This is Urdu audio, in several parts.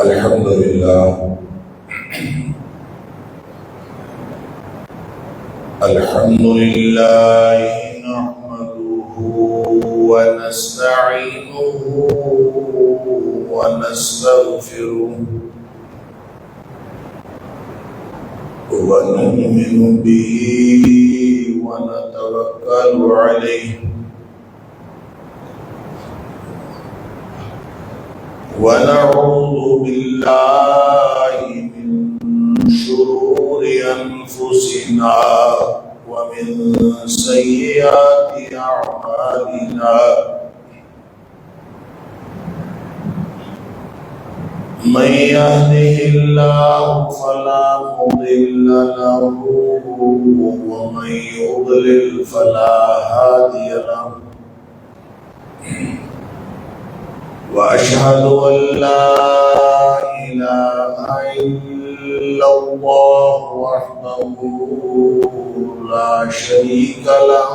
الحمد لله نحمده ونستعينه ونستغفره ونؤمن به ونتوكل عليه ونعوذ بالله من شرور أنفسنا ومن سيئات أعمالنا من يهده الله فلا مضل له ومن يضلل فلا هادي له وأشهد أن لا إله إلا الله وحده لا شريك له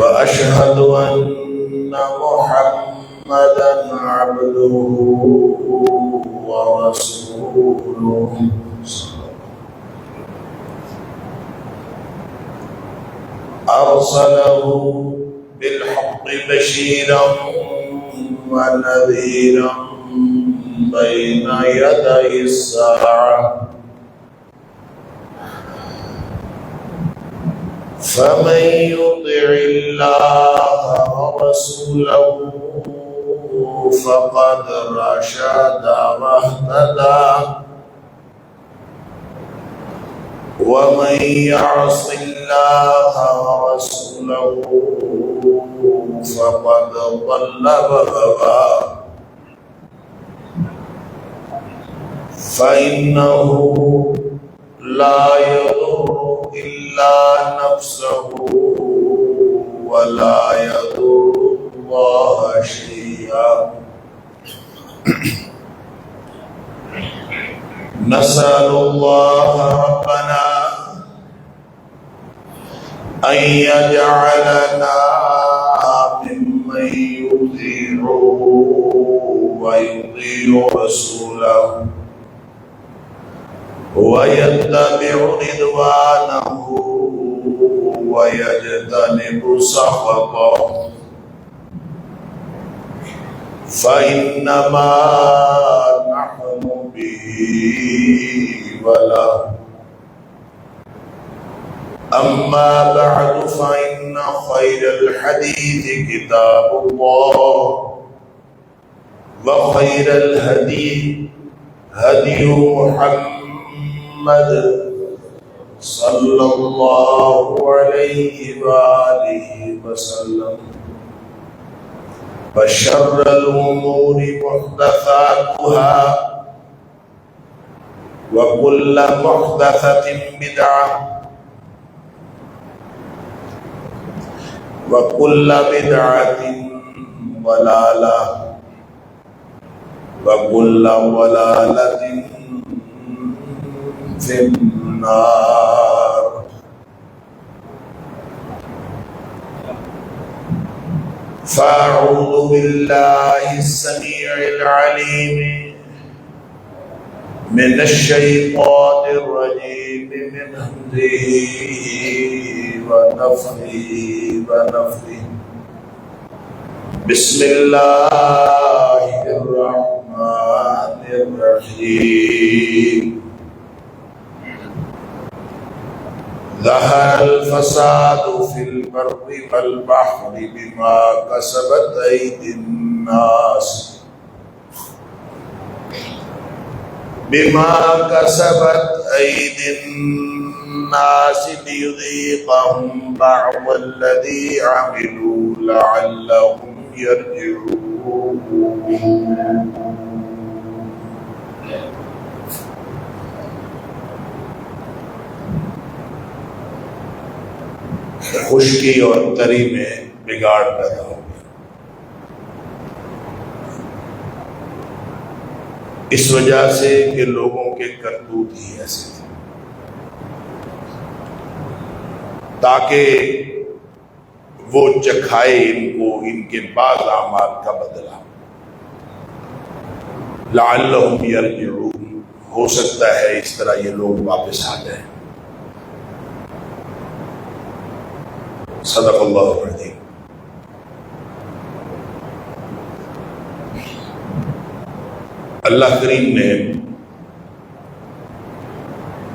وأشهد أن محمدا عبده ورسوله أرسله بالحق بشيرا ونذيرا بين يدي الساعة فمن يطع الله ورسوله فقد رشد واهتدى ومن يعص الله ورسوله فقد ضل وغوى فإنه لا يضر إلا نفسه ولا يضر الله شيئا نسأل الله ربنا أن يجعلنا ممن يطيعه ويطيع رسوله ويتبع رضوانه ويجتنب سخطه فإنما نحن به وله أما بعد فإن خير الحديث كتاب الله وخير الهدي هدي محمد صلى الله عليه وآله وسلم وشر الأمور محدثاتها وكل محدثة بدعة وكل بدعة ضلالة وكل ضلالة في النار فأعوذ بالله السميع العليم من الشيطان الرجيم من همزه ونفخه ونفثه بسم الله الرحمن الرحيم ظهر الفساد في البر والبحر بما كسبت أيدي الناس ليذيقهم بعض الذي عملوا لعلهم يرجعون خشکی اور تری میں بگاڑ پیدا ہو گیا، اس وجہ سے کہ لوگوں کے کرتوت ہی ایسے تھے، تاکہ وہ چکھائے ان کو ان کے بعض اعمال کا بدلہ۔ لعلہم یرجعون، ہو سکتا ہے اس طرح یہ لوگ واپس آ جائیں۔ صدق اللہ العظیم۔ اللہ کریم نے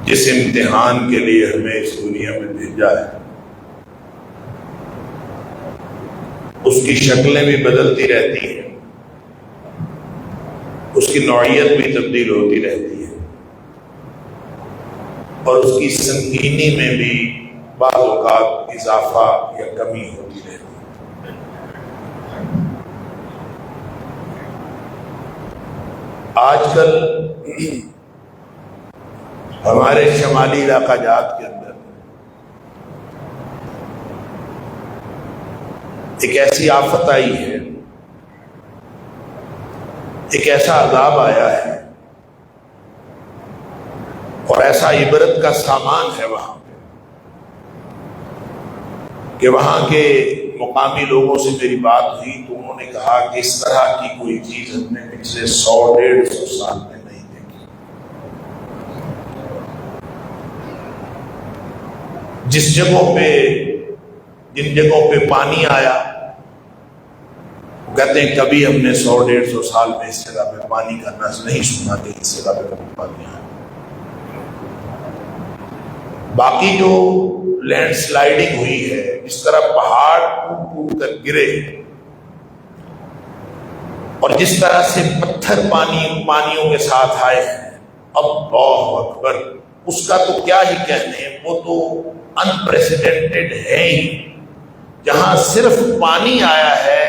جس امتحان کے لیے ہمیں اس دنیا میں بھیجا ہے اس کی شکلیں بھی بدلتی رہتی ہیں، اس کی نوعیت بھی تبدیل ہوتی رہتی ہے، اور اس کی سنگینی میں بھی بعض اوقات اضافہ یا کمی ہوتی رہتی ہے۔ آج کل ہمارے شمالی علاقہ جات کے اندر ایک ایسی آفت آئی ہے، ایک ایسا عذاب آیا ہے اور ایسا عبرت کا سامان ہے وہاں پہ کہ وہاں کے مقامی لوگوں سے میری بات ہوئی تو انہوں نے کہا کہ اس طرح کی کوئی چیز ہم نے پچھلے 100-150 سال میں نہیں دیکھی۔ جس جگہوں پہ جن جگہوں پہ پانی آیا وہ کہتے ہیں کبھی ہم نے 100-150 سال میں اس جگہ پہ پانی کا نظر نہیں سنا کہ اس جگہ پہ کبھی پانی آیا۔ باقی جو لینڈ سلائیڈنگ ہوئی ہے، اس طرح پہاڑ ٹوٹ ٹوٹ کر گرے اور جس طرح سے پتھر پانیوں کے ساتھ آئے ہیں، اللہ اکبر، اس کا تو کیا ہی کہنے، وہ تو انپریسیڈنٹڈ ہے ہی۔ جہاں صرف پانی آیا ہے،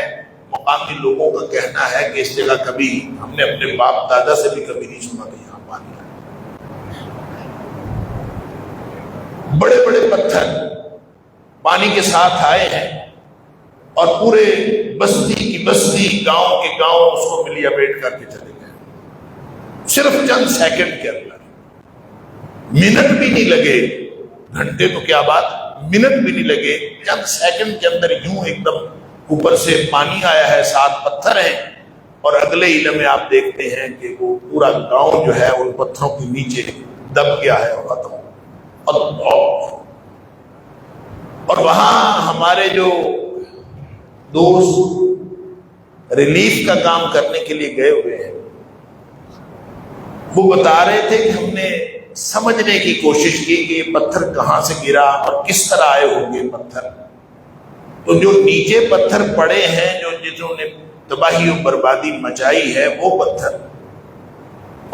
مقامی لوگوں کا کہنا ہے کہ اس جگہ کبھی ہم نے اپنے باپ دادا سے بھی کبھی نہیں سنا کہ یہاں پانی آیا۔ بڑے بڑے پتھر پانی کے ساتھ آئے ہیں اور پورے بستی کی بستی، گاؤں کے گاؤں اس کو ملی اپیٹ کر کے چلے گئے، صرف چند سیکنڈ کے اندر۔ منٹ بھی نہیں لگے، گھنٹے تو کیا بات، منٹ بھی نہیں لگے، چند سیکنڈ کے اندر یوں ایک دم اوپر سے پانی آیا ہے، ساتھ پتھر ہیں، اور اگلے ہی لمحے آپ دیکھتے ہیں کہ وہ پورا گاؤں جو ہے ان پتھروں کے نیچے دب گیا ہے اور ختم۔ اور وہاں ہمارے جو دوست ریلیف کا کام کرنے کے لیے گئے ہوئے ہیں وہ بتا رہے تھے کہ ہم نے سمجھنے کی کوشش کی کہ یہ پتھر کہاں سے گرا اور کس طرح آئے ہوں گے پتھر۔ تو جو نیچے پتھر پڑے ہیں، جو جنہوں نے تباہی و بربادی مچائی ہے، وہ پتھر،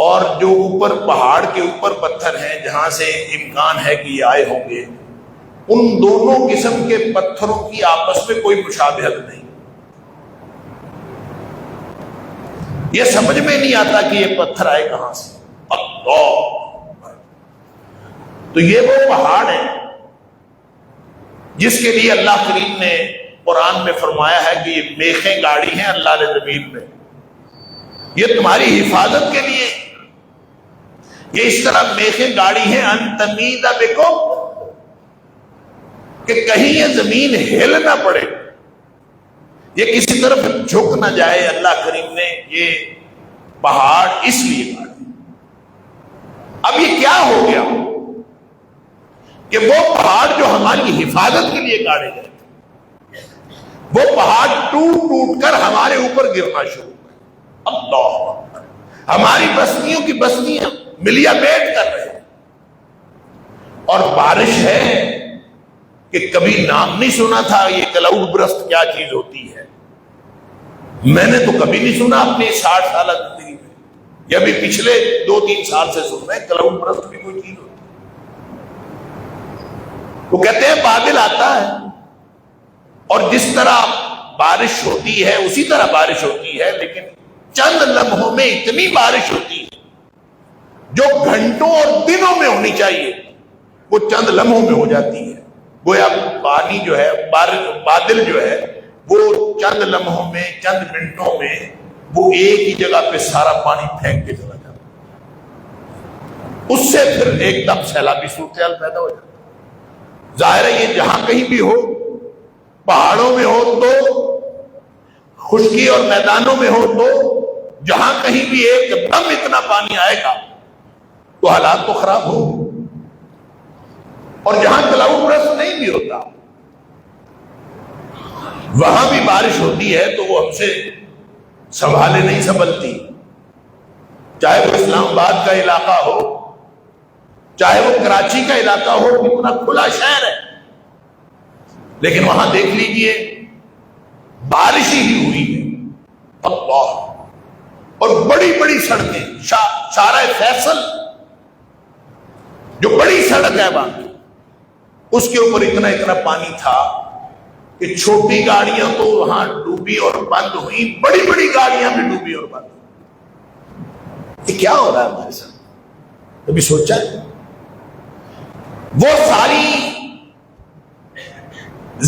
اور جو اوپر پہاڑ کے اوپر پتھر ہیں جہاں سے امکان ہے کہ یہ آئے ہوں گے، ان دونوں قسم کے پتھروں کی آپس میں کوئی مشابہت نہیں۔ یہ سمجھ میں نہیں آتا کہ یہ پتھر آئے کہاں سے۔ اللہ، تو یہ وہ پہاڑ ہے جس کے لیے اللہ کریم نے قرآن میں فرمایا ہے کہ یہ میخیں گاڑی ہیں اللہ نے زمین میں، یہ تمہاری حفاظت کے لیے، یہ اس طرح میخیں گاڑی ہیں ان تمید بکم، کہ کہیں یہ زمین ہل نہ پڑے، یہ کسی طرف جھک نہ جائے۔ اللہ کریم نے یہ پہاڑ اس لیے گاڑے۔ اب یہ کیا ہو گیا کہ وہ پہاڑ جو ہماری حفاظت کے لیے گاڑے گئے تھے، وہ پہاڑ ٹوٹ ٹوٹ کر ہمارے اوپر گرنا شروع ہوئے۔ اللہ اکبر، ہماری بستیوں کی بستیاں ملیا بیٹ کر رہے ہیں، اور بارش ہے کہ کبھی نام نہیں سنا تھا یہ کلاؤڈ برسٹ کیا چیز ہوتی ہے۔ میں نے تو کبھی نہیں سنا اپنی 60 سالہ زندگی میں، یا بھی پچھلے 2-3 سال سے سن رہے ہیں کلاؤڈ برسٹ بھی کوئی چیز ہوتی ہے۔ وہ کہتے ہیں بادل آتا ہے اور جس طرح بارش ہوتی ہے اسی طرح بارش ہوتی ہے، لیکن چند لمحوں میں اتنی بارش ہوتی ہے جو گھنٹوں اور دنوں میں ہونی چاہیے وہ چند لمحوں میں ہو جاتی ہے۔ گویا پانی جو ہے، بادل جو ہے، وہ چند لمحوں میں، چند منٹوں میں وہ ایک ہی جگہ پہ سارا پانی پھینک کے چلا جاتا ہے۔ اس سے پھر ایک دم سیلابی صورتحال پیدا ہو جاتی ہے۔ ظاہر ہے یہ جہاں کہیں بھی ہو، پہاڑوں میں ہو تو خشکی اور میدانوں میں ہو تو جہاں کہیں بھی ایک دم اتنا پانی آئے گا تو حالات تو خراب ہو، اور جہاں کلاؤڈ برسٹ نہیں بھی ہوتا وہاں بھی بارش ہوتی ہے تو وہ ہم سے سنبھالے نہیں سنبھلتی، چاہے وہ اسلام آباد کا علاقہ ہو، چاہے وہ کراچی کا علاقہ ہو، اتنا کھلا شہر ہے، لیکن وہاں دیکھ لیجئے بارش ہی ہوئی ہے اللہ، اور بڑی بڑی سڑکیں، شارع فیصل جو بڑی سڑک ہے وہاں اس کے اوپر اتنا اتنا پانی تھا کہ چھوٹی گاڑیاں تو وہاں ڈوبی اور بند ہوئی، بڑی بڑی گاڑیاں بھی ڈوبی اور بند ہوئی۔ یہ کیا ہو رہا ہے ہمارے ساتھ؟ کبھی سوچا ہے؟ وہ ساری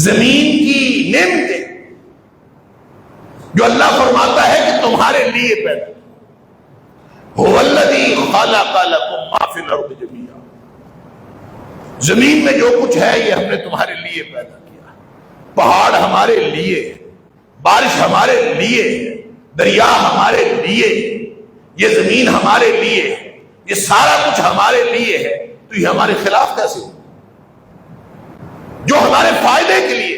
زمین کی نعمتیں جو اللہ فرماتا ہے کہ تمہارے لیے پیدا، هو الذی خلق لکم ما فی الارض جمیعا، زمین میں جو کچھ ہے یہ ہم نے تمہارے لیے پیدا کیا، پہاڑ ہمارے لیے، بارش ہمارے لیے، دریا ہمارے لیے، یہ زمین ہمارے لیے، یہ سارا کچھ ہمارے لیے ہے، تو یہ ہمارے خلاف کیسے ہو؟ جو ہمارے فائدے کے لیے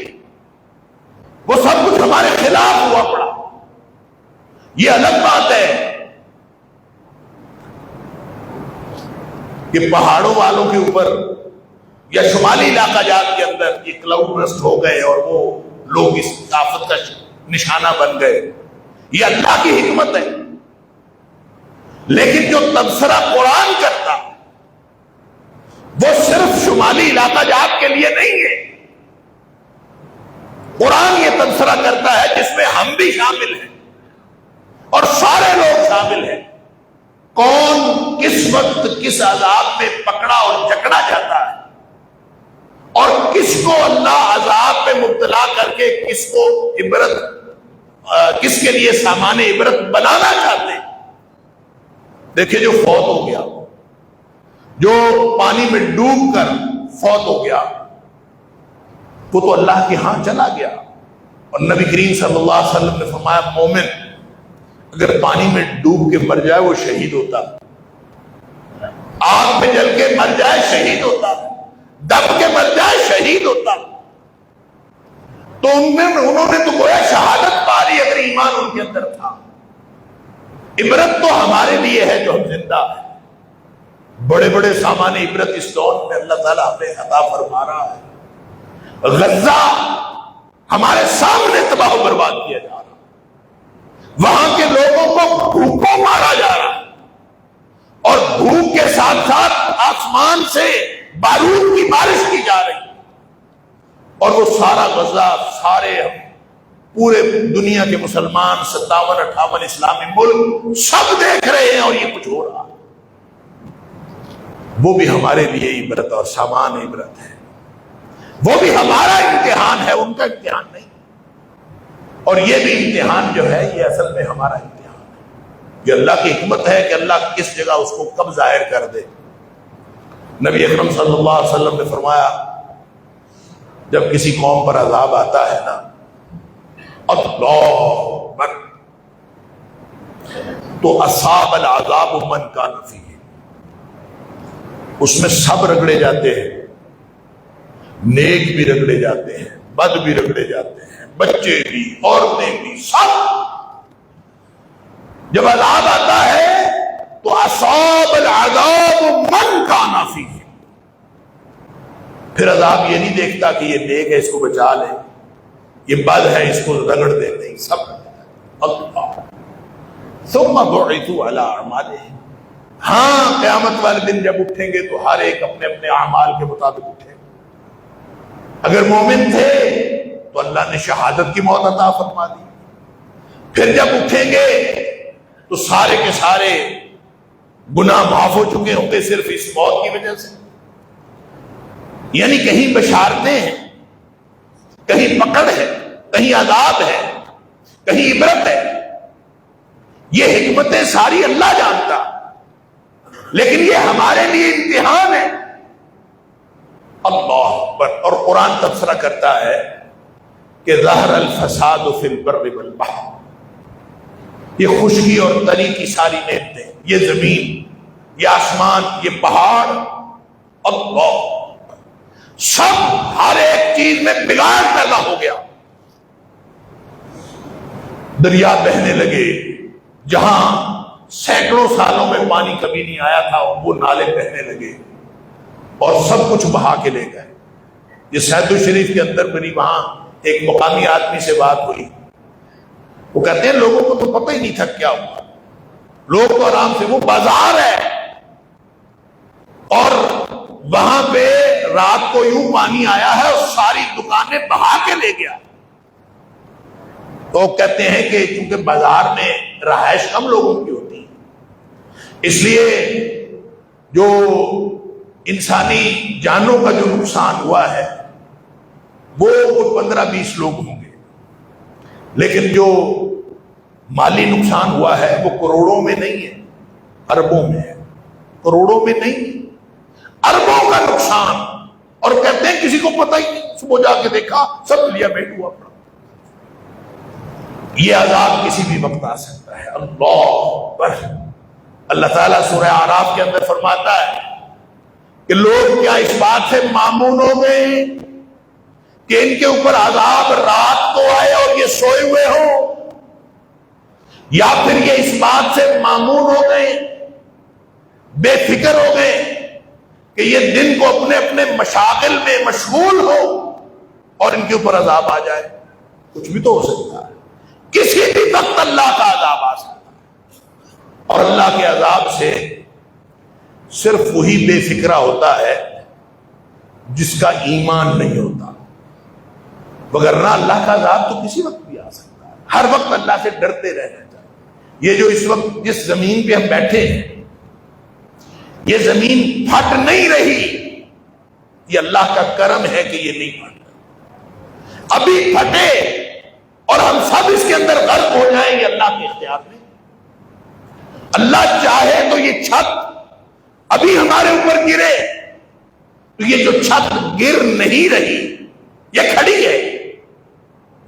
وہ سب کچھ ہمارے خلاف ہوا پڑا۔ یہ الگ بات ہے کہ پہاڑوں والوں کے اوپر یا شمالی علاقہ جات کے اندر یہ کلاؤڈ برسٹ ہو گئے اور وہ لوگ اس آفت کا نشانہ بن گئے، یہ اللہ کی حکمت ہے، لیکن جو تبصرہ قرآن کرتا وہ صرف شمالی علاقہ جات کے لیے نہیں ہے، قرآن یہ تبصرہ کرتا ہے جس میں ہم بھی شامل ہیں اور سارے لوگ شامل ہیں۔ کون کس وقت کس عذاب میں پکڑا اور جکڑا جاتا ہے، اور کس کو اللہ عذاب میں مبتلا کر کے کس کو عبرت، کس کے لیے سامان عبرت بنانا چاہتے ہیں۔ دیکھیں جو فوت ہو گیا، جو پانی میں ڈوب کر فوت ہو گیا، وہ تو اللہ کے ہاں چلا گیا، اور نبی کریم صلی اللہ علیہ وسلم نے فرمایا مومن اگر پانی میں ڈوب کے مر جائے وہ شہید ہوتا، آگ میں جل کے مر جائے شہید ہوتا، دب کے مر جائے شہید ہوتا۔ تو انہوں نے تو گویا شہادت پا لی اگر ایمان ان کے اندر تھا۔ عبرت تو ہمارے لیے ہے جو ہم زندہ ہیں، بڑے بڑے سامان عبرت اس دور میں اللہ تعالیٰ ہمیں عطا فرما رہا ہے۔ غزہ ہمارے سامنے تباہ و برباد کیا جا رہا ہے، وہاں کے لوگوں کو بھوکوں مارا جا رہا ہے، اور بھوک کے ساتھ ساتھ آسمان سے بارود کی بارش کی جا رہی ہے، اور وہ سارا غزہ، سارے پورے دنیا کے مسلمان 57-58 اسلامی ملک سب دیکھ رہے ہیں اور یہ کچھ ہو رہا ہے۔ وہ بھی ہمارے لیے عبرت اور سامان عبرت ہے، وہ بھی ہمارا امتحان ہے، ان کا امتحان نہیں، اور یہ بھی امتحان جو ہے یہ اصل میں ہمارا امتحان ہے۔ یہ اللہ کی حکمت ہے کہ اللہ کس جگہ اس کو کب ظاہر کر دے۔ نبی اکرم صلی اللہ علیہ وسلم نے فرمایا جب کسی قوم پر عذاب آتا ہے نا، اللہ اکبر، تو اصاب العذاب من کان فیہ، اس میں سب رگڑے جاتے ہیں، نیک بھی رگڑے جاتے ہیں، بد بھی رگڑے جاتے ہیں، بچے بھی، عورتیں بھی، سب۔ جب عذاب آتا ہے تو اصاب العذاب من کان فیہ، پھر عذاب یہ نہیں دیکھتا کہ یہ نیک ہے اس کو بچا لے، یہ بد ہے اس کو رگڑ دے، نہیں، سب اللہ۔ ثم بعثوا علی اعمالہم، ہاں قیامت والے دن جب اٹھیں گے تو ہر ایک اپنے اپنے اعمال کے مطابق اٹھیں گے۔ اگر مومن تھے تو اللہ نے شہادت کی موت عطا فرما دی، پھر جب اٹھیں گے تو سارے کے سارے گناہ معاف ہو چکے ہوں گے صرف اس موت کی وجہ سے۔ یعنی کہیں بشارتیں ہیں، کہیں پکڑ ہے، کہیں عذاب ہے، کہیں عبرت ہے، یہ حکمتیں ساری اللہ جانتا، لیکن یہ ہمارے لیے امتحان ہے۔ اللہ اکبر۔ اور قرآن تبصرہ کرتا ہے کہ ظہر الفساد فی البر والبحر، یہ خشکی اور تری کی ساری نعمتیں، یہ زمین، یہ آسمان، یہ پہاڑ، اللہ، سب ہر ایک چیز میں بگاڑ پیدا ہو گیا۔ دریا بہنے لگے، جہاں سینکڑوں سالوں میں پانی کبھی نہیں آیا تھا وہ نالے بہنے لگے اور سب کچھ بہا کے لے گئے۔ یہ سید الشریف کے اندر میری وہاں ایک مقامی آدمی سے بات ہوئی، وہ کہتے ہیں لوگوں کو تو پتہ ہی نہیں تھا کیا ہوا، لوگ تو آرام سے، وہ بازار ہے اور وہاں پہ رات کو یوں پانی آیا ہے اور ساری دکانیں بہا کے لے گیا۔ تو کہتے ہیں کہ چونکہ بازار میں رہائش کم لوگوں کی ہوتی ہے، اس لیے جو انسانی جانوں کا جو نقصان ہوا ہے وہ 15-20 لوگ ہوں گے، لیکن جو مالی نقصان ہوا ہے وہ کروڑوں میں نہیں ہے، اربوں میں ہے، کروڑوں میں نہیں، اربوں کا نقصان۔ اور کہتے ہیں کسی کو پتہ ہی نہیں، صبح جا کے دیکھا سب لیا بیٹھ ہوا اپنا۔ یہ عذاب کسی بھی وقت آ سکتا ہے۔ اللہ اکبر۔ اللہ تعالیٰ سورہ اعراف کے اندر فرماتا ہے کہ لوگ کیا اس بات سے مامون ہو گئے کہ ان کے اوپر عذاب رات کو آئے اور یہ سوئے ہوئے ہوں، یا پھر یہ اس بات سے مامون ہو گئے، بے فکر ہو گئے کہ یہ دن کو اپنے اپنے مشاغل میں مشغول ہو اور ان کے اوپر عذاب آ جائے۔ کچھ بھی تو ہو سکتا ہے، کسی بھی وقت اللہ کا عذاب آ سکتا ہے، اور اللہ کے عذاب سے صرف وہی بے فکرہ ہوتا ہے جس کا ایمان نہیں ہوتا، وگرنہ اللہ کا عذاب تو کسی وقت بھی آ سکتا ہے۔ ہر وقت اللہ سے ڈرتے رہنا چاہیے۔ یہ جو اس وقت جس زمین پہ ہم بیٹھے ہیں، یہ زمین پھٹ نہیں رہی، یہ اللہ کا کرم ہے کہ یہ نہیں پھٹ، ابھی پھٹے اور ہم سب اس کے اندر غرق ہو جائیں گے اللہ کے اختیار میں۔ اللہ چاہے تو یہ چھت ابھی ہمارے اوپر گرے، تو یہ جو چھت گر نہیں رہی، یہ کھڑی ہے،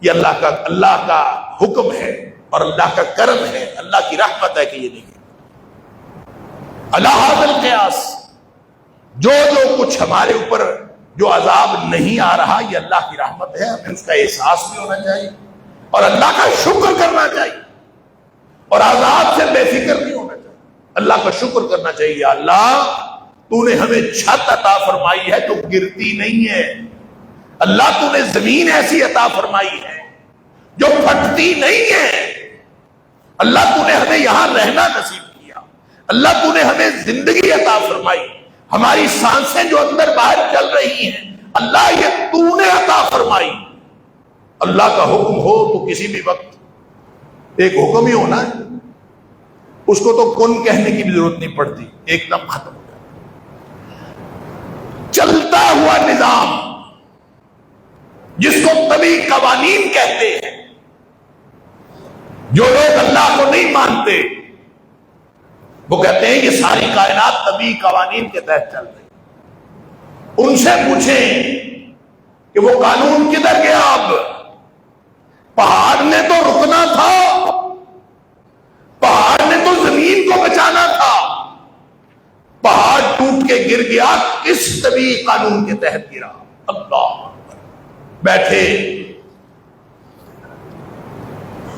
یہ اللہ کا حکم ہے اور اللہ کا کرم ہے، اللہ کی رحمت ہے کہ یہ نہیں۔ اللہ حاضر قیاس، جو کچھ ہمارے اوپر جو عذاب نہیں آ رہا یہ اللہ کی رحمت ہے، ہمیں اس کا احساس بھی ہونا چاہیے اور اللہ کا شکر کرنا چاہیے، اور عذاب سے بے فکر نہیں ہونا چاہیے، اللہ کا شکر کرنا چاہیے۔ یا اللہ تو نے ہمیں چھت عطا فرمائی ہے جو گرتی نہیں ہے، اللہ تو نے زمین ایسی عطا فرمائی ہے جو پھٹتی نہیں ہے، اللہ تو نے ہمیں یہاں رہنا نصیب کیا، اللہ تو نے ہمیں زندگی عطا فرمائی، ہماری سانسیں جو اندر باہر چل رہی ہیں اللہ یہ تو نے عطا فرمائی۔ اللہ کا حکم ہو تو کسی بھی وقت ایک حکم ہی ہونا ہے، اس کو تو کن کہنے کی بھی ضرورت نہیں پڑتی، ایک دم ختم ہو جائے۔ چلتا ہوا نظام جس کو طبی قوانین کہتے ہیں، جو لوگ اللہ کو نہیں مانتے وہ کہتے ہیں یہ ساری کائنات طبی قوانین کے تحت چل رہی، ان سے پوچھیں کہ وہ قانون کدھر گیا؟ اب پہاڑ نے تو رکنا تھا، پہاڑ نے تو زمین کو بچانا تھا، پہاڑ ٹوٹ کے گر گیا، کس طبی قانون کے تحت گرا؟ اللہ بیٹھے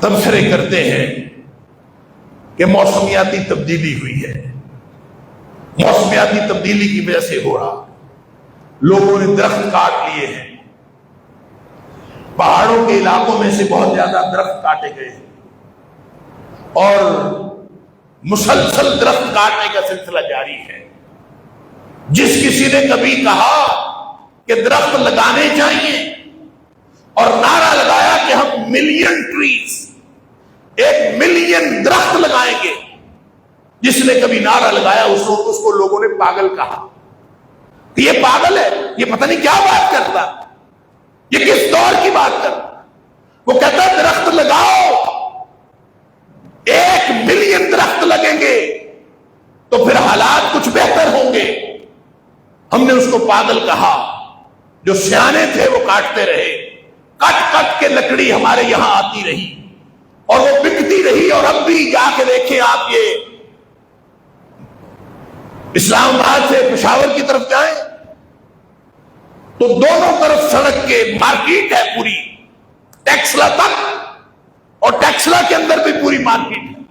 تبصرے کرتے ہیں کہ موسمیاتی تبدیلی ہوئی ہے، موسمیاتی تبدیلی کی وجہ سے ہو رہا، لوگوں نے درخت کاٹ لیے ہیں، پہاڑوں کے علاقوں میں سے بہت زیادہ درخت کاٹے گئے ہیں اور مسلسل درخت کاٹنے کا سلسلہ جاری ہے۔ جس کسی نے کبھی کہا کہ درخت لگانے چاہیے اور نعرہ لگایا کہ ہم 1,000,000 ٹریز، 1,000,000 درخت لگائیں گے، جس نے کبھی نعرہ لگایا اس کو لوگوں نے پاگل کہا، یہ پاگل ہے، یہ پتہ نہیں کیا بات کرتا، یہ کس دور کی بات کرتا۔ وہ کہتا درخت لگاؤ، 1,000,000 درخت لگیں گے تو پھر حالات کچھ بہتر ہوں گے۔ ہم نے اس کو پاگل کہا، جو سیانے تھے وہ کاٹتے رہے، کٹ کٹ کے لکڑی ہمارے یہاں آتی رہی، اور وہ بکتی رہی. اور اب بھی جا کے دیکھیں آپ یہ اسلام آباد سے پشاور کی طرف جائیں تو دونوں طرف سڑک کے مارکیٹ ہے پوری, ٹیکسلا تک, اور ٹیکسلا کے اندر بھی پوری مارکیٹ ہے.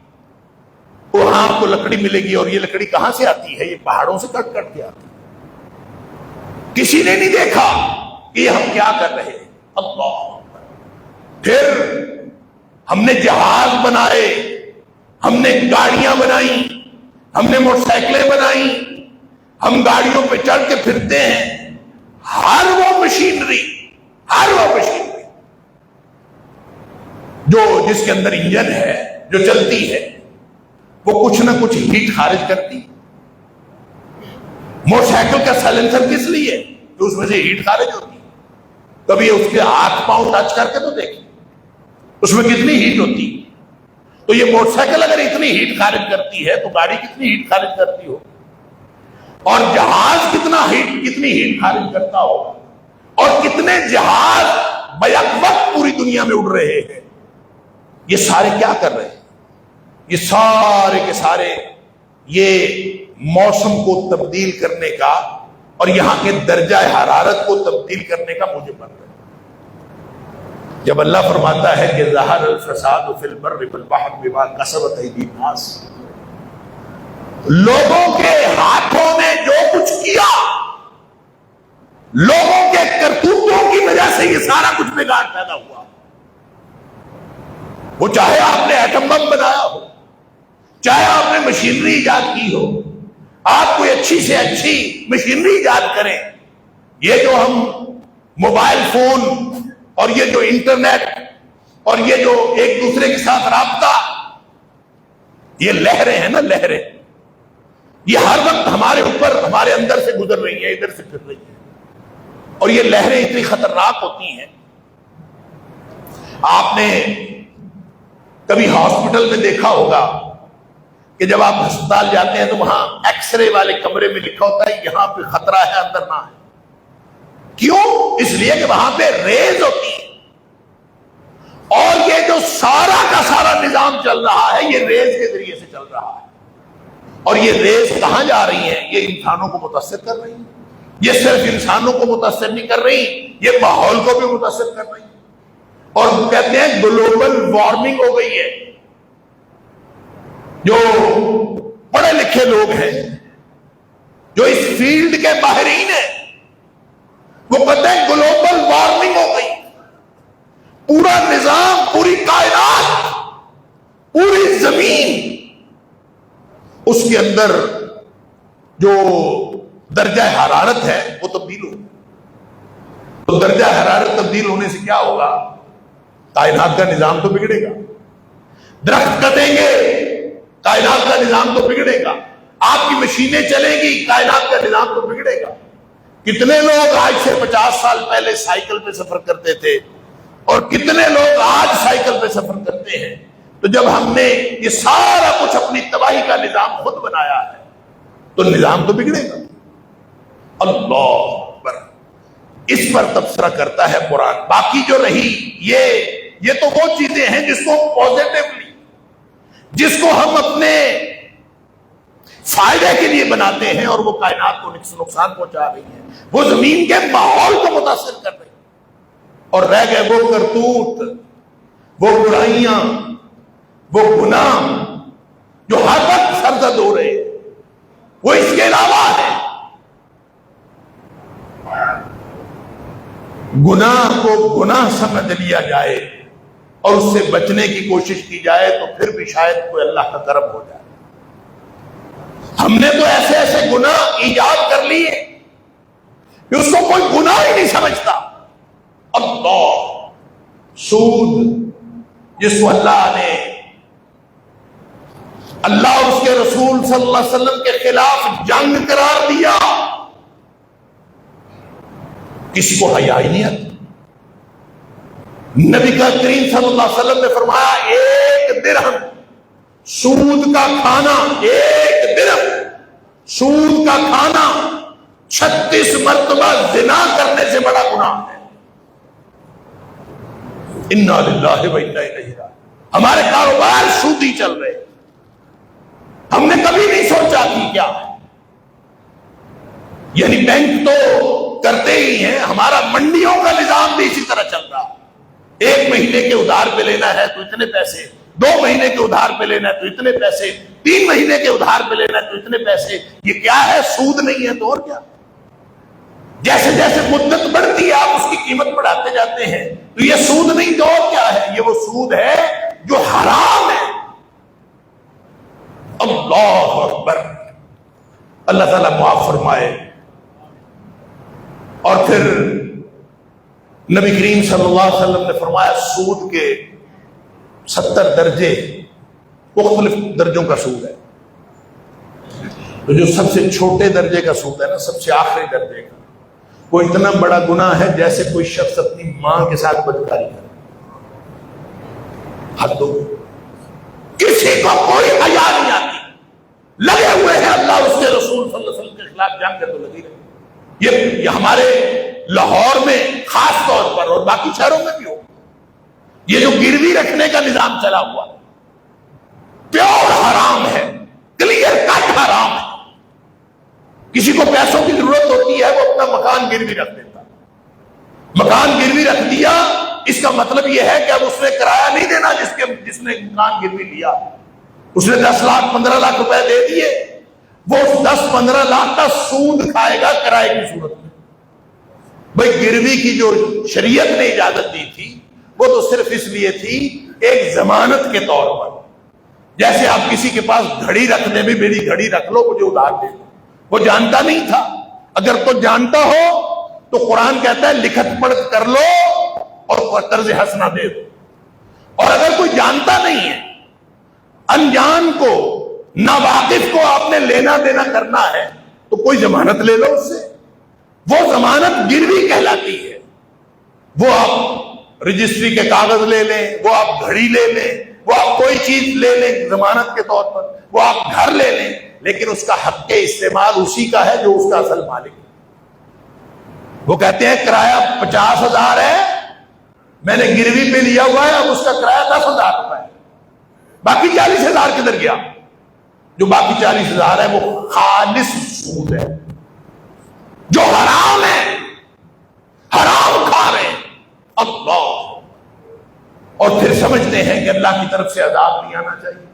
وہاں آپ کو لکڑی ملے گی, اور یہ لکڑی کہاں سے آتی ہے؟ یہ پہاڑوں سے کٹ کٹ کے آتی ہے. کسی نے نہیں دیکھا کہ یہ ہم کیا کر رہے ہیں. اللہ. پھر ہم نے جہاز بنائے, ہم نے گاڑیاں بنائی, ہم نے موٹر سائیکلیں بنائی, ہم گاڑیوں پہ چڑھ کے پھرتے ہیں. ہر وہ مشینری جو جس کے اندر انجن ہے, جو چلتی ہے, وہ کچھ نہ کچھ ہیٹ خارج کرتی. موٹر سائیکل کا سائلنسر کس لیے؟ کہ اس میں سے ہیٹ خارج ہوتی. کبھی اس کے ہاتھ پاؤں ٹچ کر کے تو دیکھیں اس میں کتنی ہیٹ ہوتی. تو یہ موٹر سائیکل اگر اتنی ہیٹ خارج کرتی ہے تو گاڑی کتنی ہیٹ خارج کرتی ہو, اور جہاز کتنی ہیٹ خارج کرتا ہو, اور کتنے جہاز بیک وقت پوری دنیا میں اڑ رہے ہیں. یہ سارے کیا کر رہے ہیں؟ یہ سارے کے سارے یہ موسم کو تبدیل کرنے کا اور یہاں کے درجہ حرارت کو تبدیل کرنے کا موجب بن رہے ہیں. جب اللہ فرماتا ہے کہ ظہر الفساد فی البر والبحر بما کسبت ایدی الناس, لوگوں کے ہاتھوں نے جو کچھ کیا, لوگوں کے کرتوتوں کی وجہ سے یہ سارا کچھ بگاڑ پیدا ہوا. وہ چاہے آپ نے ایٹم بم بنایا ہو, چاہے آپ نے مشینری ایجاد کی ہو, آپ کوئی اچھی سے اچھی مشینری ایجاد کریں. یہ جو ہم موبائل فون اور یہ جو انٹرنیٹ اور یہ جو ایک دوسرے کے ساتھ رابطہ, یہ لہریں ہیں نا, لہریں, یہ ہر وقت ہمارے اوپر, ہمارے اندر سے گزر رہی ہیں, ادھر سے پھر رہی ہیں. اور یہ لہریں اتنی خطرناک ہوتی ہیں. آپ نے کبھی ہاسپٹل میں دیکھا ہوگا کہ جب آپ ہسپتال جاتے ہیں تو وہاں ایکس رے والے کمرے میں لکھا ہوتا ہے یہاں پہ خطرہ ہے, اندر نہ ہے. کیوں؟ اس لیے کہ وہاں پہ ریز ہوتی ہے, اور یہ جو سارا کا سارا نظام چل رہا ہے یہ ریز کے ذریعے سے چل رہا ہے. اور یہ ریز کہاں جا رہی ہیں؟ یہ انسانوں کو متاثر کر رہی ہیں. یہ صرف انسانوں کو متاثر نہیں کر رہی, یہ ماحول کو بھی متاثر کر رہی ہیں. اور کہتے ہیں گلوبل وارمنگ ہو گئی ہے. جو پڑھے لکھے لوگ ہیں, جو اس فیلڈ کے ماہرین ہیں, وہ کہتے ہیں گلوبل وارمنگ ہو گئی. پورا نظام, پوری کائنات, پوری زمین, اس کے اندر جو درجہ حرارت ہے وہ تبدیل ہو. تو درجہ حرارت تبدیل ہونے سے کیا ہوگا؟ کائنات کا نظام تو بگڑے گا. درخت کٹیں گے, کائنات کا نظام تو بگڑے گا. آپ کی مشینیں چلیں گی, کائنات کا نظام تو بگڑے گا. کتنے لوگ آج سے 50 سال پہلے سائیکل پہ سفر کرتے تھے, اور کتنے لوگ آج سائیکل پہ سفر کرتے ہیں. تو جب ہم نے یہ سارا کچھ اپنی تباہی کا نظام خود بنایا ہے تو نظام تو بگڑے گا. اللہ اکبر. اس پر تبصرہ کرتا ہے قرآن. باقی جو رہی یہ تو وہ چیزیں ہیں جس کو پازیٹیولی, جس کو ہم اپنے فائدے کے لیے بناتے ہیں, اور وہ کائنات کو نقصان پہنچا رہی ہیں, وہ زمین کے ماحول کو متاثر کر رہی ہیں. اور رہ گئے وہ کرتوت, وہ برائیاں, وہ گناہ جو ہر وقت سرزد ہو رہے ہیں, وہ اس کے علاوہ ہے. گناہ کو گناہ سمجھ لیا جائے اور اس سے بچنے کی کوشش کی جائے تو پھر بھی شاید کوئی اللہ کا کرم ہو جائے. ہم نے تو ایسے ایسے گناہ ایجاد کر لیے کہ اس کو کوئی گناہ ہی نہیں سمجھتا. اللہ, سود جس کو اللہ اور اس کے رسول صلی اللہ علیہ وسلم کے خلاف جنگ قرار دیا, کسی کو حیا ہی نہیں آتی. نبی کریم صلی اللہ علیہ وسلم نے فرمایا 1 درہم سود کا کھانا, 1 درہم سود کا کھانا 36 مرتبہ زنا کرنے سے بڑا گناہ ہے. انا للہ و انا الیہ راجعون. ہمارے کاروبار سودی چل رہے، ہم نے کبھی نہیں سوچا کہ کیا ہے، یعنی بینک تو کرتے ہی ہیں، ہمارا منڈیوں کا نظام بھی اسی طرح چل رہا، 1 مہینے کے ادھار پہ لینا ہے تو اتنے پیسے، 2 مہینے کے ادھار پہ لینا ہے تو اتنے پیسے، 3 مہینے کے ادھار پہ لینا ہے تو اتنے پیسے. یہ کیا ہے؟ سود نہیں ہے تو اور کیا؟ جیسے جیسے مدت بڑھتی ہے آپ اس کی قیمت بڑھاتے جاتے ہیں، تو یہ سود نہیں تو اور کیا ہے؟ یہ وہ سود ہے جو حرام ہے. اللہ اکبر، اللہ تعالیٰ معاف فرمائے. اور پھر نبی کریم صلی اللہ علیہ وسلم نے فرمایا سود کے 70 درجے، مختلف درجوں کا سود ہے. تو جو سب سے چھوٹے درجے کا سود ہے نا، سب سے آخری درجے کا، وہ اتنا بڑا گناہ ہے جیسے کوئی شخص اپنی ماں کے ساتھ بدکاری کرے. حد ہو، کسی کو کوئی حیا نہیں آتی، لگے ہوئے ہیں اللہ اس کے رسول صلی اللہ علیہ وسلم کے خلاف جنگ کے تو لگی رہی. یہ ہمارے لاہور میں خاص طور پر اور باقی شہروں میں بھی ہو، یہ جو گروی رکھنے کا نظام چلا ہوا پیور حرام ہے، کلیئر کٹ حرام ہے. کسی کو پیسوں کی ضرورت ہوتی ہے وہ اپنا مکان گروی رکھ دیتا، مکان گروی رکھ دیا، اس کا مطلب یہ ہے کہ اب اس نے کرایہ نہیں دینا، جس نے مکان گروی لیا اس نے 10 لاکھ 15 لاکھ روپے دے دیے، وہ 10-15 لاکھ کا سود کھائے گا کرائے کی صورت میں. بھائی گروی کی جو شریعت نے اجازت دی تھی وہ تو صرف اس لیے تھی ایک ضمانت کے طور پر، جیسے آپ کسی کے پاس گھڑی رکھنے میں میری گھڑی رکھ لو مجھے ادھار دے دو. وہ جانتا نہیں تھا، اگر تو جانتا ہو تو قرآن کہتا ہے لکھت پڑھ کر لو اور قرض حسنہ دے دو. اور اگر کوئی جانتا نہیں ہے، انجان کو، ناواقف کو آپ نے لینا دینا کرنا ہے تو کوئی ضمانت لے لو اس سے. وہ ضمانت گروی کہلاتی ہے. وہ آپ رجسٹری کے کاغذ لے لیں، وہ آپ گھڑی لے لیں، وہ آپ کوئی چیز لے لیں ضمانت کے طور پر، وہ آپ گھر لے لیں، لیکن اس کا حق کے استعمال اسی کا ہے جو اس کا اصل مالک ہے. وہ کہتے ہیں کرایہ 50,000 ہے، میں نے گروی پہ لیا ہوا ہے، اب اس کا کرایہ 10,000 روپے ہے، باقی 40,000 کدھر گیا؟ جو باقی 40,000 ہے وہ خالص سود ہے جو حرام ہے، حرام کھا رہے ہیں. اللہ، اور پھر سمجھتے ہیں کہ اللہ کی طرف سے عذاب نہیں آنا چاہیے،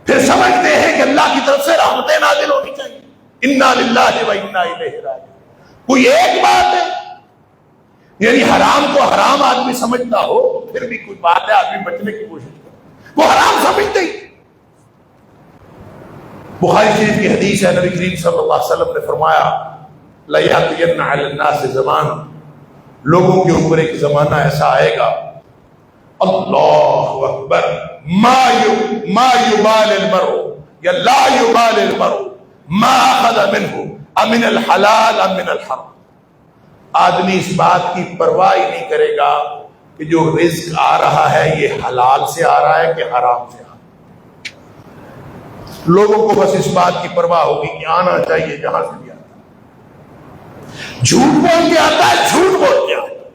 پھر سمجھتے ہیں کہ اللہ کی طرف سے رحمتیں نازل ہونی چاہیے. انا للہ و انا الیہ راجعون. کوئی ایک بات ہے، یعنی حرام کو حرام آدمی سمجھتا ہو پھر بھی کوئی بات ہے آدمی بچنے کی کوشش کرے، وہ حرام سمجھتے ہی. بخاری شریف کی حدیث ہے، نبی کریم صلی اللہ علیہ وسلم نے فرمایا لَيَأْتِيَنَّ عَلَى النَّاسِ زَمَانٌ، لوگوں کے اوپر ایک زمانہ ایسا آئے گا، اللہ اکبر، ما يبال المرء یا لا يبال المرء ما اخذ منه امن الحلال ام من الحرام. آدمی اس بات کی پرواہ ہی نہیں کرے گا کہ جو رزق آ رہا ہے یہ حلال سے آ رہا ہے کہ حرام سے آ رہا ہے. لوگوں کو بس اس بات کی پرواہ ہوگی کہ آنا چاہیے جہاں سے بھی آتا ہے. جھوٹ بول کے آتا ہے، جھوٹ بول کے آتا ہے،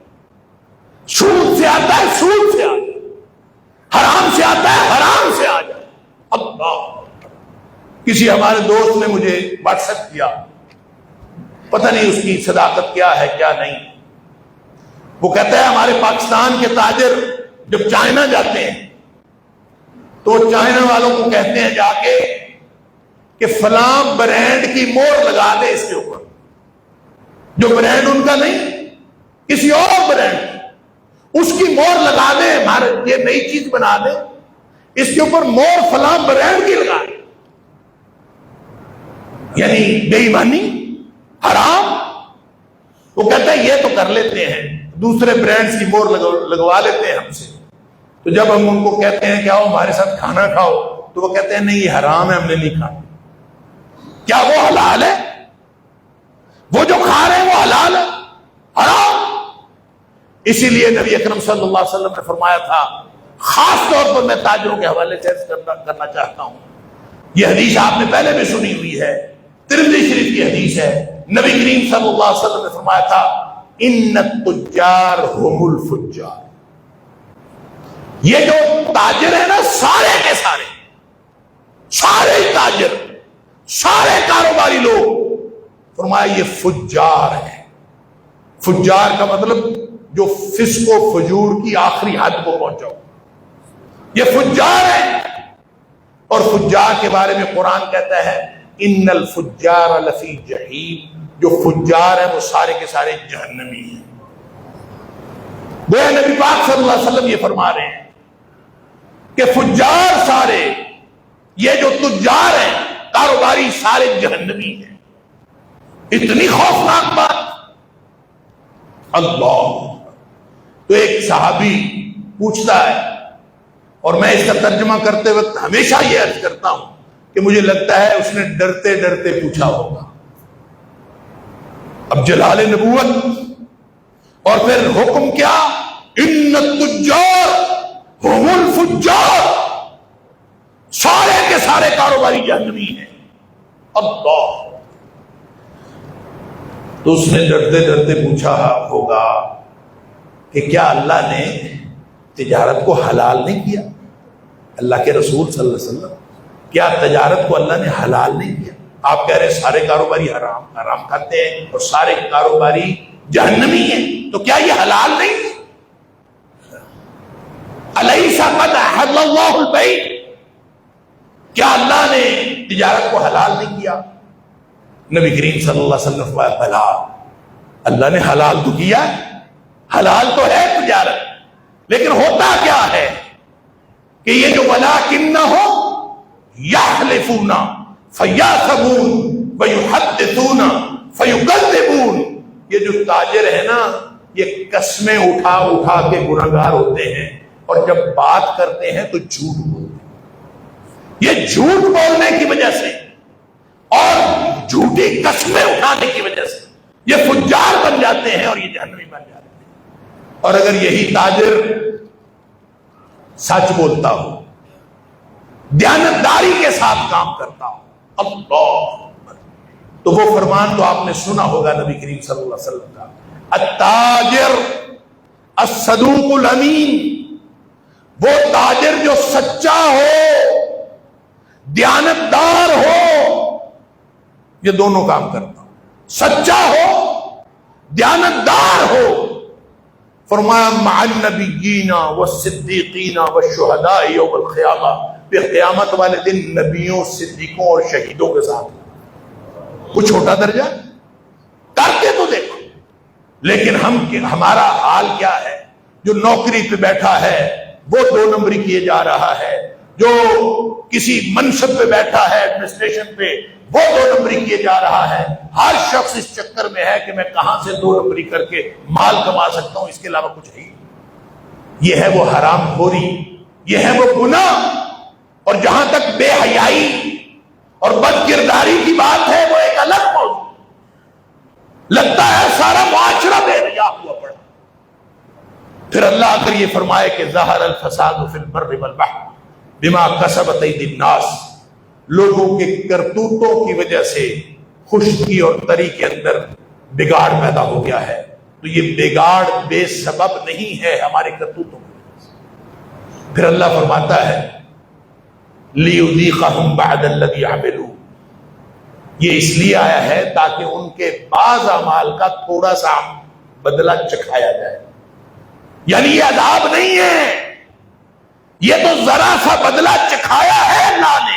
سود سے آتا ہے، سود سے آ جائے، حرام سے آتا ہے، حرام سے آ جائے. اللہ، کسی ہمارے دوست نے مجھے واٹس ایپ کیا، پتہ نہیں اس کی صداقت کیا ہے کیا نہیں. وہ کہتا ہے ہمارے پاکستان کے تاجر جب چائنا جاتے ہیں تو چائنا والوں کو کہتے ہیں جا کے کہ فلاں برانڈ کی مور لگا دے اس کے اوپر، جو برانڈ ان کا نہیں کسی اور برانڈ کی، اس کی مور لگا دے، ہمارے یہ نئی چیز بنا دے، اس کے اوپر مور فلاں برانڈ کی لگا دے. یعنی بے ایمانی، حرام. وہ کہتا ہے یہ تو کر لیتے ہیں، دوسرے برانڈز کی مور لگوا لیتے ہیں ہم سے. تو جب ہم ان کو کہتے ہیں کہ آؤ ہمارے ساتھ کھانا کھاؤ تو وہ کہتے ہیں نہیں یہ حرام ہے، ہم نے نہیں کھانا. کیا وہ حلال ہے؟ وہ جو کھا رہے ہیں وہ حلال ہے؟ حرام. اسی لیے نبی اکرم صلی اللہ علیہ وسلم نے فرمایا تھا، خاص طور پر میں تاجروں کے حوالے سے کرنا چاہتا ہوں، یہ حدیث آپ نے پہلے بھی سنی ہوئی ہے، ترمذی شریف کی حدیث ہے. نبی کریم صلی اللہ علیہ وسلم نے فرمایا تھا ان التجار هم الفجار. یہ جو تاجر ہے نا، سارے کے سارے تاجر، سارے کاروباری لوگ، فرمایا یہ فجار ہیں۔ فجار کا مطلب جو فسق و فجور کی آخری حد کو پہنچا ہو، یہ فجار ہے۔ اور فجار کے بارے میں قرآن کہتا ہے ان الفجار لفی جہیم، جو فجار ہیں وہ سارے کے سارے جہنمی ہیں۔ گویا نبی پاک صلی اللہ علیہ وسلم یہ فرما رہے ہیں کہ فجار سارے، یہ جو تجار ہیں کاروباری، سارے جہنمی ہیں۔ اتنی خوفناک بات! اللہ! تو ایک صحابی پوچھتا ہے، اور میں اس کا ترجمہ کرتے وقت ہمیشہ یہ عرض کرتا ہوں کہ مجھے لگتا ہے اس نے ڈرتے ڈرتے پوچھا ہوگا۔ اب جلال نبوت اور پھر حکم کیا؟ ان التجار هم الفجار، سارے کے سارے کاروباری جہنمی ہیں۔ اللہ! تو اس نے ڈرتے ڈرتے پوچھا ہوگا کہ کیا اللہ نے تجارت کو حلال نہیں کیا؟ اللہ کے رسول صلی اللہ علیہ وسلم، کیا تجارت کو اللہ نے حلال نہیں کیا؟ آپ کہہ رہے ہیں سارے کاروباری حرام کھاتے ہیں اور سارے کاروباری جہنمی ہیں، تو کیا یہ حلال نہیں؟ الیس قد احل اللہ البیع، کیا اللہ نے تجارت کو حلال نہیں کیا؟ نبی کریم صلی اللہ علیہ وسلم فرمایا بلا، اللہ نے حلال تو کیا، حلال تو ہے تجارت، لیکن ہوتا کیا ہے کہ یہ جو ولکنہ یحلفون فیاثبون ویحدثون فیکذبون، یہ جو تاجر ہے نا، یہ قسمیں اٹھا اٹھا کے گنہگار ہوتے ہیں، اور جب بات کرتے ہیں تو جھوٹ بولتے ہیں۔ یہ جھوٹ بولنے کی وجہ سے اور جھوٹی قسمیں اٹھانے کی وجہ سے یہ فجار بن جاتے ہیں اور یہ جہنمی بن جاتے ہیں۔ اور اگر یہی تاجر سچ بولتا ہو، دیانتداری کے ساتھ کام کرتا ہو، اللہ، تو وہ فرمان تو آپ نے سنا ہوگا نبی کریم صلی اللہ علیہ وسلم کا، التاجر الصدوق الامین، وہ تاجر جو سچا ہو، دیانتدار ہو، یہ دونوں کام کرتا ہو، سچا ہو، دیانتدار ہو۔ فرمایا مع النبیین والصدیقین والشہداء یوم القیامہ، پھر قیامت والے دن نبیوں، صدیقوں اور شہیدوں کے ساتھ۔ کچھ چھوٹا درجہ کر کے تو دیکھو۔ لیکن ہمارا حال کیا ہے؟ جو نوکری پہ بیٹھا ہے وہ 2 نمبری کیے جا رہا ہے، جو کسی منصب پہ بیٹھا ہے ایڈمنسٹریشن پہ وہ 2 نمبری کیے جا رہا ہے۔ ہر شخص اس چکر میں ہے کہ میں کہاں سے 2 نمبری کر کے مال کما سکتا ہوں، اس کے علاوہ کچھ نہیں۔ یہ ہے وہ حرام خوری، یہ ہے وہ گناہ۔ اور جہاں تک بے حیائی اور بد کرداری کی بات ہے وہ ایک الگ موضوع۔ لگتا ہے سارا معاشرہ بے حیا ہوا پڑا۔ پھر اللہ اگر یہ فرمائے کہ ظہر الفساد فی البر والبحر بما کسبت ایدی الناس، لوگوں کے کرتوتوں کی وجہ سے خشکی اور تری کے اندر بگاڑ پیدا ہو گیا ہے، تو یہ بگاڑ بے سبب نہیں ہے ہمارے کرتوتوں کی وجہ سے۔ پھر اللہ فرماتا ہے لِيُذِيقَهُمْ بَعْدَ الَّذِي عَمِلُوا، یہ اس لیے آیا ہے تاکہ ان کے بعض اعمال کا تھوڑا سا بدلہ چکھایا جائے۔ یعنی یہ عذاب نہیں ہے، یہ تو ذرا سا بدلہ چکھایا ہے اللہ نے۔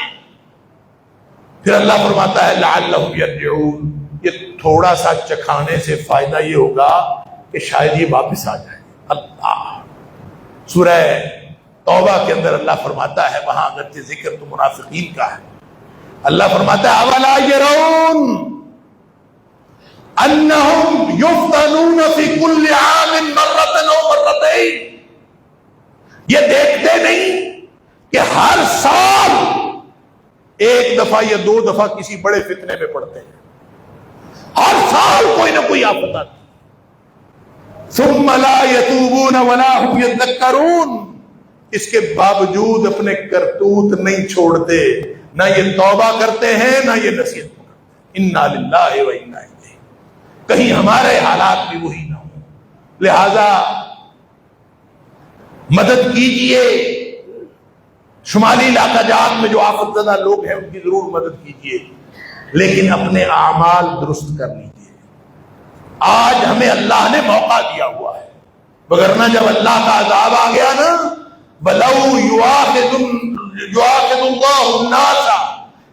پھر اللہ فرماتا ہے لعلہم یرجعون، یہ تھوڑا سا چکھانے سے فائدہ یہ ہوگا کہ شاید یہ واپس آ جائے۔ اللہ سورہ توبہ کے اندر اللہ فرماتا ہے، وہاں اگرچہ ذکر تو منافقین کا ہے، اللہ فرماتا ہے اولا یرون انہم یفتنون فی کل عام مرۃ او مرتین، یہ دیکھتے نہیں کہ ہر سال 1 دفعہ یا 2 دفعہ کسی بڑے فتنے میں پڑتے ہیں، ہر سال کوئی نہ کوئی آفت آتی، ثم لا یتوبون ولا هم یذکرون، اس کے باوجود اپنے کرتوت نہیں چھوڑتے، نہ یہ توبہ کرتے ہیں نہ یہ نصیحت کرتے ہیں۔ انا للہ و انا الیہ، کہیں ہمارے حالات بھی وہی نہ ہوں۔ لہذا مدد کیجئے، شمالی علاقہ جات میں جو آفت زدہ لوگ ہیں ان کی ضرور مدد کیجئے، لیکن اپنے اعمال درست کر لیجئے۔ آج ہمیں اللہ نے موقع دیا ہوا ہے، وگرنہ جب اللہ کا عذاب آ گیا نا، وَلَوْ يُؤَاخِذُ اللَّهُ النَّاسَ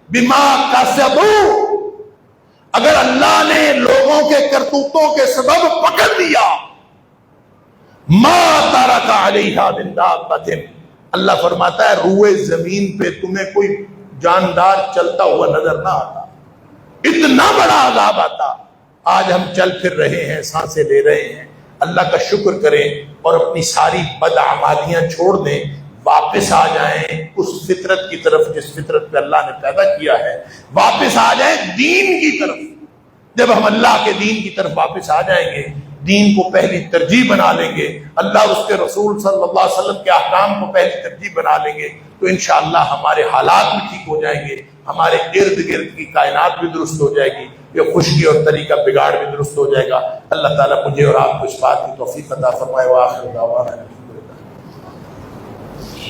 بِمَا كَسَبُوا، اگر اللہ نے لوگوں کے کرتوتوں کے سبب پکڑ دیا، مَا تَرَكَ عَلَيْهَا مِن دَابَّةٍ، اللہ فرماتا ہے روئے زمین پہ تمہیں کوئی جاندار چلتا ہوا نظر نہ آتا، اتنا بڑا عذاب آتا۔ آج ہم چل پھر رہے ہیں، سانسیں لے رہے ہیں، اللہ کا شکر کریں اور اپنی ساری بدعمالیاں چھوڑ دیں، واپس آ جائیں اس فطرت کی طرف جس فطرت پہ اللہ نے پیدا کیا ہے، واپس آ جائیں دین کی طرف۔ جب ہم اللہ کے دین کی طرف واپس آ جائیں گے، دین کو پہلی ترجیح بنا لیں گے، اللہ اس کے رسول صلی اللہ علیہ وسلم کے احکام کو پہلی ترجیح بنا لیں گے، تو انشاءاللہ ہمارے حالات بھی ٹھیک ہو جائیں گے، ہمارے ارد گرد کی کائنات بھی درست ہو جائے گی، یہ خشکی اور طریقہ بگاڑ بھی درست ہو جائے گا۔ اللہ تعالیٰ مجھے اور آپ کو اس بات کی توفیق عطا فرمائے۔ وآخر دعوانا